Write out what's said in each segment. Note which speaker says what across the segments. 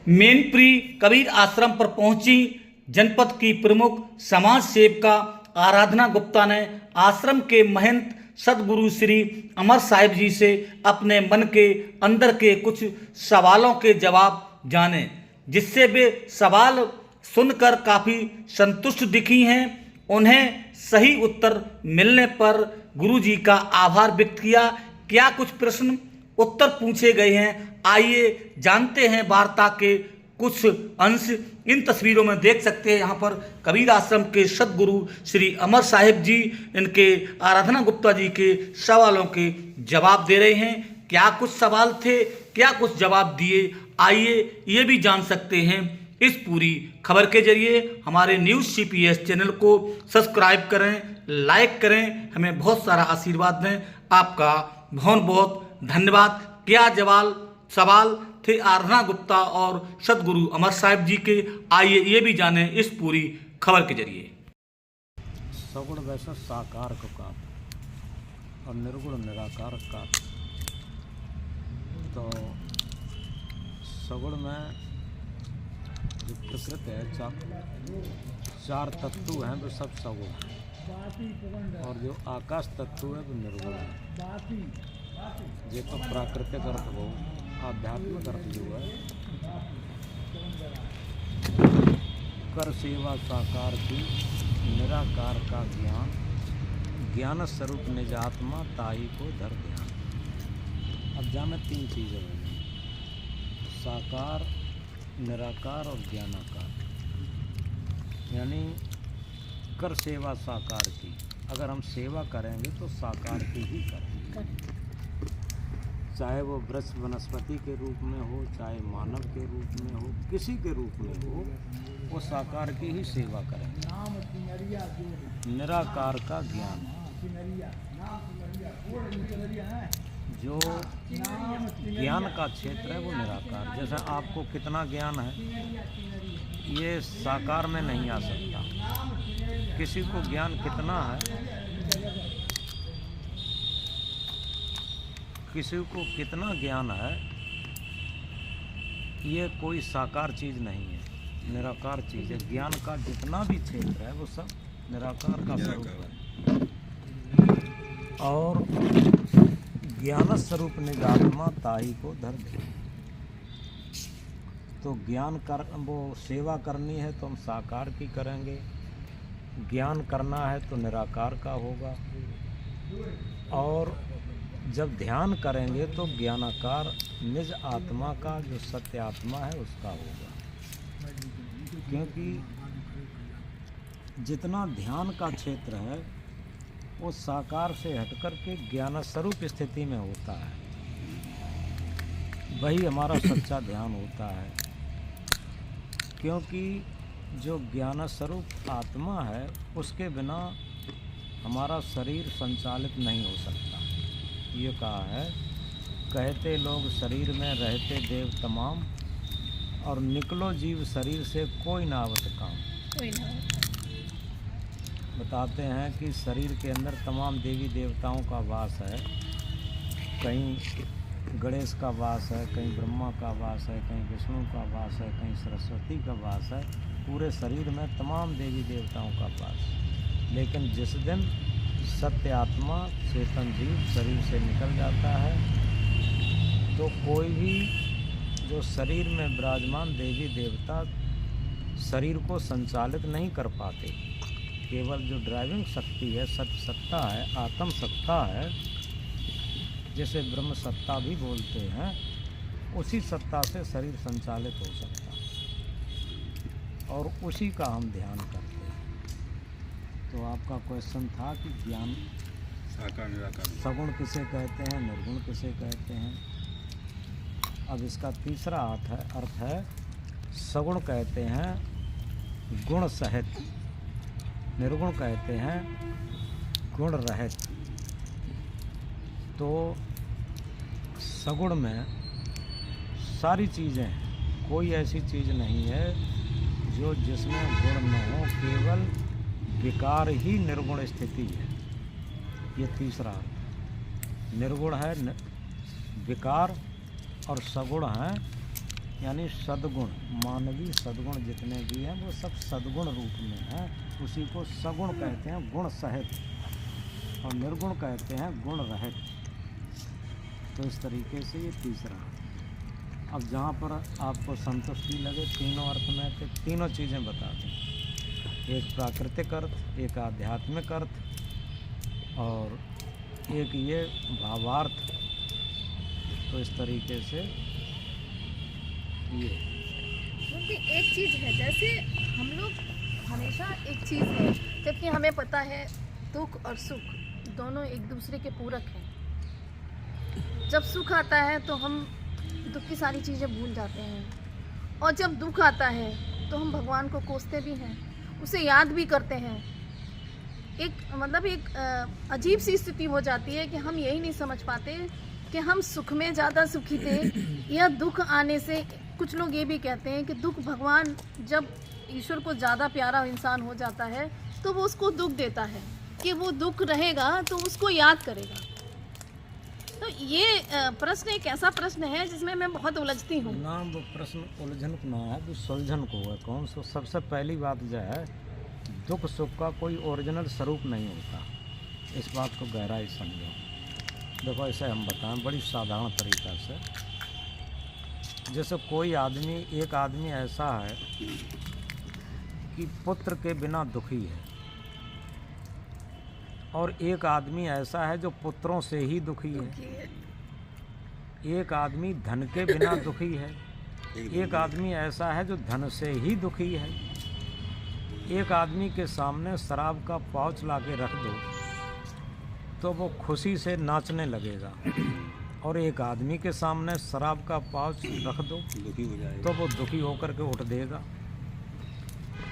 Speaker 1: मैनपुरी कबीर आश्रम पर पहुंची जनपद की प्रमुख समाज सेविका आराधना गुप्ता ने आश्रम के महंत सदगुरु श्री अमर साहिब जी से अपने मन के अंदर के कुछ सवालों के जवाब जाने, जिससे वे सवाल सुनकर काफ़ी संतुष्ट दिखी हैं। उन्हें सही उत्तर मिलने पर गुरु जी का आभार व्यक्त किया। क्या कुछ प्रश्न उत्तर पूछे गए हैं, आइए जानते हैं वार्ता के कुछ अंश। इन तस्वीरों में देख सकते हैं यहाँ पर कबीर आश्रम के सदगुरु श्री अमर साहिब जी इनके आराधना गुप्ता जी के सवालों के जवाब दे रहे हैं। क्या कुछ सवाल थे, क्या कुछ जवाब दिए, आइए ये भी जान सकते हैं इस पूरी खबर के जरिए। हमारे न्यूज़ CPS चैनल को सब्सक्राइब करें, लाइक करें, हमें बहुत सारा आशीर्वाद दें। आपका बहुत बहुत धन्यवाद। क्या सवाल थे आराधना गुप्ता और सदगुरु अमर साहिब जी के, आइए ये भी जाने इस पूरी खबर के जरिए।
Speaker 2: सगुण वैसे साकार का और निर्गुण निराकार का। तो सगुण में जो प्रकृति है, चार तत्व हैं वो सब सगुण हैं, और जो आकाश तत्व है वो निर्गुण है। ये तो प्राकृतिक अर्थ हो, आध्यात्मिक अर्थ जो है कर सेवा साकार की, निराकार का ज्ञान, ज्ञान स्वरूप निजात्मा ताई को धर ध्यान। अब जाने तीन चीज़ें हैं, साकार, निराकार और ज्ञानाकार। यानी कर सेवा साकार की, अगर हम सेवा करेंगे तो साकार की ही करेंगे, चाहे वो वृक्ष वनस्पति के रूप में हो, चाहे मानव के रूप में हो, किसी के रूप में हो, वो साकार की ही सेवा करेंगे। निराकार का ज्ञान, जो ज्ञान का क्षेत्र है वो निराकार। जैसे आपको कितना ज्ञान है ये साकार में नहीं आ सकता। किसी को ज्ञान कितना है, किसी को कितना ज्ञान है, ये कोई साकार चीज़ नहीं है, निराकार चीज़ है। ज्ञान का जितना भी क्षेत्र है वो सब निराकार का स्वरूप है। और ज्ञान स्वरूप निजात्मा ताई को धर दे। तो वो सेवा करनी है तो हम साकार की करेंगे, ज्ञान करना है तो निराकार का होगा, और जब ध्यान करेंगे तो ज्ञानाकार निज आत्मा का जो सत्य आत्मा है उसका होगा। क्योंकि जितना ध्यान का क्षेत्र है वो साकार से हटकर के ज्ञान स्वरूप स्थिति में होता है, वही हमारा सच्चा ध्यान होता है। क्योंकि जो ज्ञान स्वरूप आत्मा है उसके बिना हमारा शरीर संचालित नहीं हो सकता। ये कहा है, कहते लोग शरीर में रहते देव तमाम, और निकलो जीव शरीर से कोई ना आवत काम। बताते हैं कि शरीर के अंदर तमाम देवी देवताओं का वास है। कहीं गणेश का वास है, कहीं ब्रह्मा का वास है, कहीं विष्णु का वास है, कहीं सरस्वती का वास है। पूरे शरीर में तमाम देवी देवताओं का वास। लेकिन जिस दिन सत्य आत्मा चेतन जीव शरीर से निकल जाता है तो कोई भी जो शरीर में विराजमान देवी देवता शरीर को संचालित नहीं कर पाते। केवल जो ड्राइविंग शक्ति है, सत्य सत्ता है, आत्म सत्ता है, जिसे ब्रह्म सत्ता भी बोलते हैं, उसी सत्ता से शरीर संचालित हो सकता है, और उसी का हम ध्यान करते हैं। तो आपका क्वेश्चन था कि ज्ञान
Speaker 3: साकार निराकार
Speaker 2: सगुण किसे कहते हैं, निर्गुण किसे कहते हैं। अब इसका तीसरा अर्थ है सगुण कहते हैं गुण सहित, निर्गुण कहते हैं गुण रहित। तो सगुण में सारी चीज़ें हैं, कोई ऐसी चीज़ नहीं है जो जिसमें गुण न हो, केवल विकार ही निर्गुण स्थिति है। ये तीसरा निर्गुण है विकार, और सगुण है यानी सद्गुण, मानवीय सद्गुण जितने भी हैं वो सब सद्गुण रूप में हैं। उसी को सगुण कहते हैं, गुण सहित, और निर्गुण कहते हैं गुण रहित। तो इस तरीके से ये तीसरा। अब जहाँ पर आपको संतुष्टि लगे तीनों अर्थ में, तो तीनों चीज़ें बता दें। एक प्राकृतिक अर्थ, एक आध्यात्मिक अर्थ, और एक ये भावार्थ। तो इस तरीके से ये
Speaker 4: क्योंकि एक चीज़ है, जैसे हम लोग हमेशा एक चीज़ है, जबकि हमें पता है दुख और सुख दोनों एक दूसरे के पूरक हैं। जब सुख आता है तो हम दुख की सारी चीज़ें भूल जाते हैं, और जब दुख आता है तो हम भगवान को कोसते भी हैं, उसे याद भी करते हैं। एक अजीब सी स्थिति हो जाती है कि हम यही नहीं समझ पाते कि हम सुख में ज़्यादा सुखी थे या दुख आने से। कुछ लोग ये भी कहते हैं कि दुख, भगवान जब ईश्वर को ज़्यादा प्यारा इंसान हो जाता है तो वो उसको दुख देता है कि वो दुख रहेगा तो उसको याद करेगा। तो ये प्रश्न एक ऐसा प्रश्न है जिसमें मैं बहुत उलझती हूँ।
Speaker 2: ना वो प्रश्न उलझन को ना है, वो सुलझन को है। कौन सा? सबसे पहली बात जो है, दुख सुख का कोई ओरिजिनल स्वरूप नहीं होता। इस बात को गहराई समझो। देखो ऐसे हम बताएं बड़ी साधारण तरीक़ा से। जैसे कोई आदमी, एक आदमी ऐसा है कि पुत्र के बिना दुखी है, और एक आदमी ऐसा है जो पुत्रों से ही दुखी है। एक आदमी धन के बिना दुखी है, एक आदमी ऐसा है जो धन से ही दुखी है। एक आदमी के सामने शराब का पाउच ला के रख दो तो वो खुशी से नाचने लगेगा, और एक आदमी के सामने शराब का पाउच रख दो
Speaker 3: दुखी हो जाएगा
Speaker 2: तो वो दुखी होकर के उठ देगा।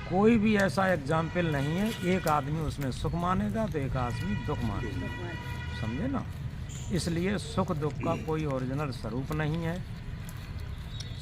Speaker 2: कोई भी ऐसा एग्जाम्पल नहीं है, एक आदमी उसमें सुख मानेगा तो एक आदमी दुख मानेगा। समझे ना? इसलिए सुख दुख का कोई ओरिजिनल स्वरूप नहीं है।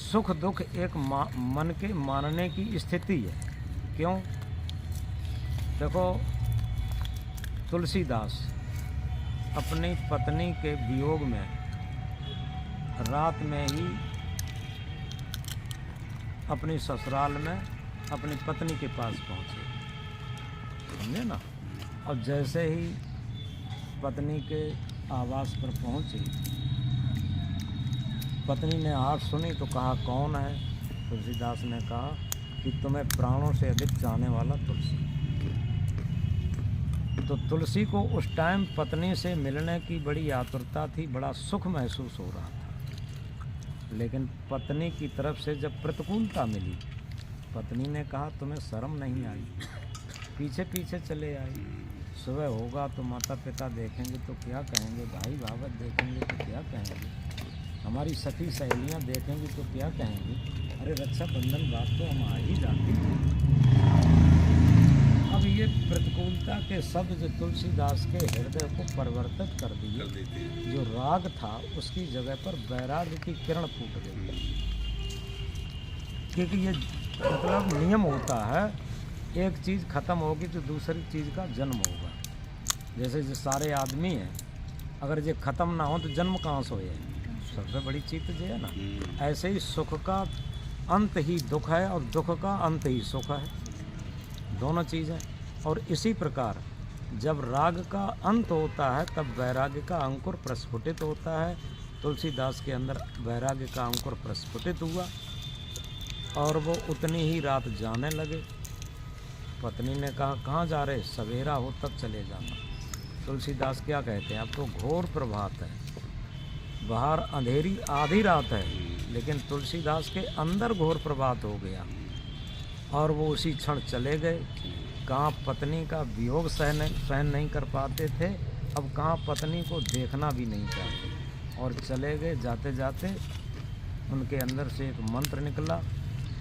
Speaker 2: सुख दुख एक मन के मानने की स्थिति है। क्यों? देखो, तुलसीदास अपनी पत्नी के वियोग में रात में ही अपनी ससुराल में अपनी पत्नी के पास पहुँचे। समझे ना? और जैसे ही पत्नी के आवास पर पहुँची, पत्नी ने आवाज़ सुनी तो कहा, कौन है? तुलसीदास ने कहा कि तुम्हें प्राणों से अधिक चाहने वाला तुलसी। तो तुलसी को उस टाइम पत्नी से मिलने की बड़ी आतुरता थी, बड़ा सुख महसूस हो रहा था। लेकिन पत्नी की तरफ से जब प्रतिकूलता मिली, पत्नी ने कहा, तुम्हें शर्म नहीं आई? पीछे पीछे चले आई। सुबह होगा तो माता पिता देखेंगे तो क्या कहेंगे, भाई भावत देखेंगे तो क्या कहेंगे, हमारी सखी सहेलियां देखेंगी तो क्या कहेंगी। अरे रक्षाबंधन बात तो हम आ ही जाती थी। अब ये प्रतिकूलता के शब्द जो तुलसीदास के हृदय को परिवर्तित कर दिए। जो राग था उसकी जगह पर वैराग्य की किरण फूट गई। क्योंकि ये मतलब नियम होता है, एक चीज़ ख़त्म होगी तो दूसरी चीज़ का जन्म होगा। जैसे जो सारे आदमी हैं, अगर ये ख़त्म ना हो तो जन्म कहाँ से होए? सबसे बड़ी चीज़ तो ये है ना। ऐसे ही सुख का अंत ही दुख है और दुख का अंत ही सुख है, दोनों चीज़ें। और इसी प्रकार जब राग का अंत होता है तब वैराग्य का अंकुर प्रस्फुटित होता है। तुलसीदास के अंदर वैराग्य का अंकुर प्रस्फुटित हुआ और वो उतनी ही रात जाने लगे। पत्नी ने कहा, कहाँ जा रहे? सवेरा हो तब चले जाना। तुलसीदास क्या कहते हैं, अब तो घोर प्रभात है, बाहर अंधेरी आधी रात है, लेकिन तुलसीदास के अंदर घोर प्रभात हो गया और वो उसी क्षण चले गए। कहाँ पत्नी का वियोग सहन नहीं कर पाते थे, अब कहाँ पत्नी को देखना भी नहीं चाहते और चले गए। जाते जाते उनके अंदर से एक मंत्र निकला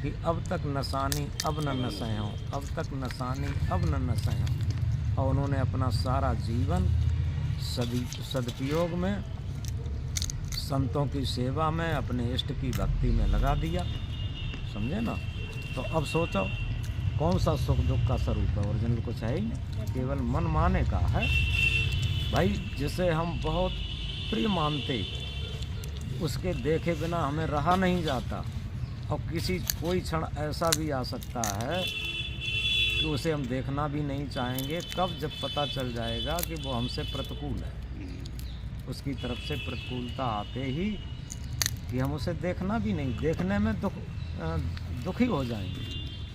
Speaker 2: कि अब तक नसानी अब न नशे हों, अब तक नसानी अब न नशे हों। और उन्होंने अपना सारा जीवन सदुपयोग में, संतों की सेवा में, अपने इष्ट की भक्ति में लगा दिया। समझे ना? तो अब सोचो कौन सा सुख दुख का स्वरूप है? ओरिजिनल कुछ है ही नहीं, केवल मन माने का है। भाई जिसे हम बहुत प्रिय मानते, उसके देखे बिना हमें रहा नहीं जाता, और कोई क्षण ऐसा भी आ सकता है कि उसे हम देखना भी नहीं चाहेंगे। कब? जब पता चल जाएगा कि वो हमसे प्रतिकूल है, उसकी तरफ से प्रतिकूलता आते ही कि हम उसे देखना भी नहीं, देखने में दुखी हो जाएंगे।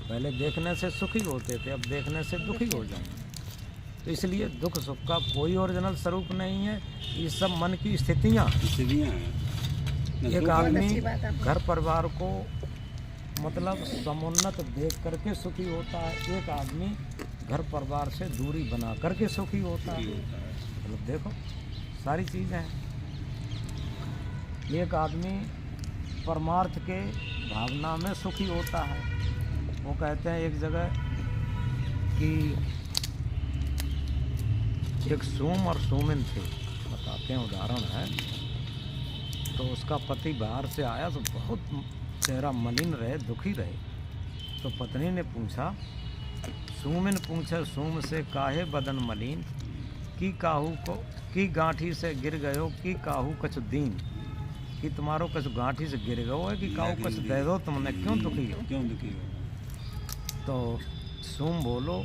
Speaker 2: पहले देखने से सुखी होते थे, अब देखने से दुखी हो जाएंगे। तो इसलिए दुख सुख का कोई ओरिजिनल स्वरूप नहीं है, ये सब मन की स्थितियाँ हैं। एक आदमी घर परिवार को मतलब समुन्नत देख करके सुखी होता है, एक आदमी घर परिवार से दूरी बना करके सुखी होता है। मतलब देखो सारी चीज़ें हैं। एक आदमी परमार्थ के भावना में सुखी होता है। वो कहते हैं एक जगह कि एक सूम और सूमिन थे, बताते हैं उदाहरण है। तो उसका पति बाहर से आया तो बहुत चेहरा मलिन रहे, दुखी रहे। तो पत्नी ने पूछा, सूमिन पूछे सूम से, काहे बदन मलिन, की काहू को की गांठी से गिर गयो, की काहू कछु दीन, कि तुम्हारो कछु गांठी से गिर गयो है, कि काहू कछु दे दो तुमने, क्यों दुखी हो?
Speaker 3: क्यों दुखी हो?
Speaker 2: तो सूम बोलो,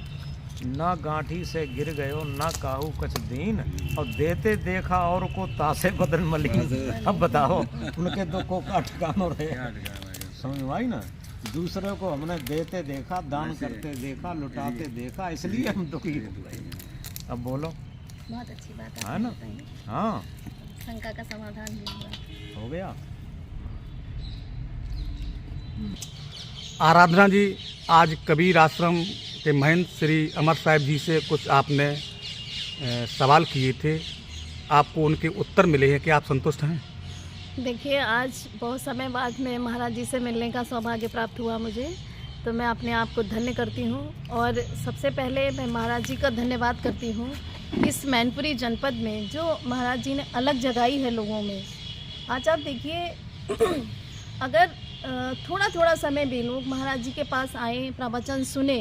Speaker 2: ना गांठी से गिर गयो ना काहू कछ दीन, और देते देखा और को तासे बदन मलिन। अब बताओ उनके दुखों का ठिकाना रहे? समझ में आई ना? दूसरे को हमने देते देखा, दान करते देखा, लुटाते देखा, इसलिए हम दुखी हो गए। अब बोलो,
Speaker 4: बहुत अच्छी बात
Speaker 2: है ना? हाँ,
Speaker 4: शंका का समाधान भी हुआ।
Speaker 2: हो गया।
Speaker 1: आराधना जी, आज कबीर आश्रम के महंत श्री अमर साहिब जी से कुछ आपने सवाल किए थे, आपको उनके उत्तर मिले हैं, कि आप संतुष्ट हैं?
Speaker 4: देखिए, आज बहुत समय बाद में महाराज जी से मिलने का सौभाग्य प्राप्त हुआ मुझे, तो मैं अपने आप को धन्य करती हूँ। और सबसे पहले मैं महाराज जी का धन्यवाद करती हूँ इस मैनपुरी जनपद में जो महाराज जी ने अलग जगाई है लोगों में। आज आप देखिए, अगर थोड़ा थोड़ा समय भी लोग महाराज जी के पास आए, प्रवचन सुने,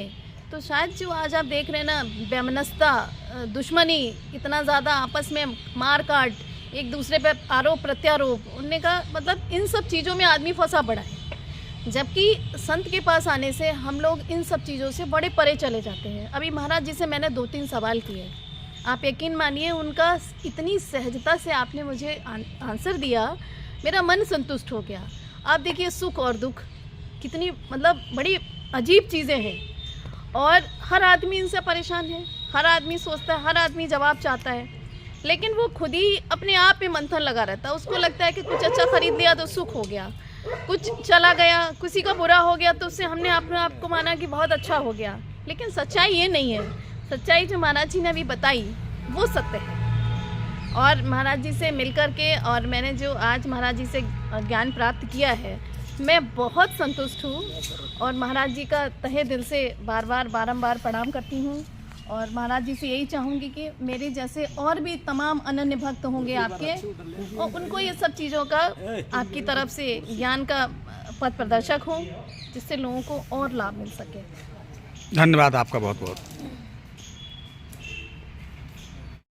Speaker 4: तो शायद जो आज आप देख रहे हैं ना, वैमनस्यता, दुश्मनी, इतना ज़्यादा आपस में मार काट, एक दूसरे पे आरोप प्रत्यारोप, उनने का मतलब इन सब चीज़ों में आदमी फंसा पड़ा है। जबकि संत के पास आने से हम लोग इन सब चीज़ों से बड़े परे चले जाते हैं। अभी महाराज जी से मैंने 2-3 सवाल किए, आप यकीन मानिए उनका इतनी सहजता से आपने मुझे आंसर दिया, मेरा मन संतुष्ट हो गया। आप देखिए, सुख और दुख कितनी मतलब बड़ी अजीब चीज़ें हैं, और हर आदमी इनसे परेशान है, हर आदमी सोचता है, हर आदमी जवाब चाहता है, लेकिन वो खुद ही अपने आप में मंथन लगा रहता है। उसको लगता है कि कुछ अच्छा खरीद लिया तो सुख हो गया, कुछ चला गया, किसी का बुरा हो गया तो उससे हमने अपने आप को माना कि बहुत अच्छा हो गया। लेकिन सच्चाई ये नहीं है। सच्चाई जो महाराज जी ने अभी बताई वो सत्य है। और महाराज जी से मिलकर के, और मैंने जो आज महाराज जी से ज्ञान प्राप्त किया है, मैं बहुत संतुष्ट हूँ। और महाराज जी का तहे दिल से बारंबार प्रणाम करती हूँ। और महाराज जी से यही चाहूँगी कि मेरे जैसे और भी तमाम अनन्य भक्त होंगे आपके, और उनको ये सब चीज़ों का आपकी तरफ से ज्ञान का पथ प्रदर्शक हो, जिससे लोगों को और लाभ मिल सके।
Speaker 1: धन्यवाद आपका बहुत बहुत।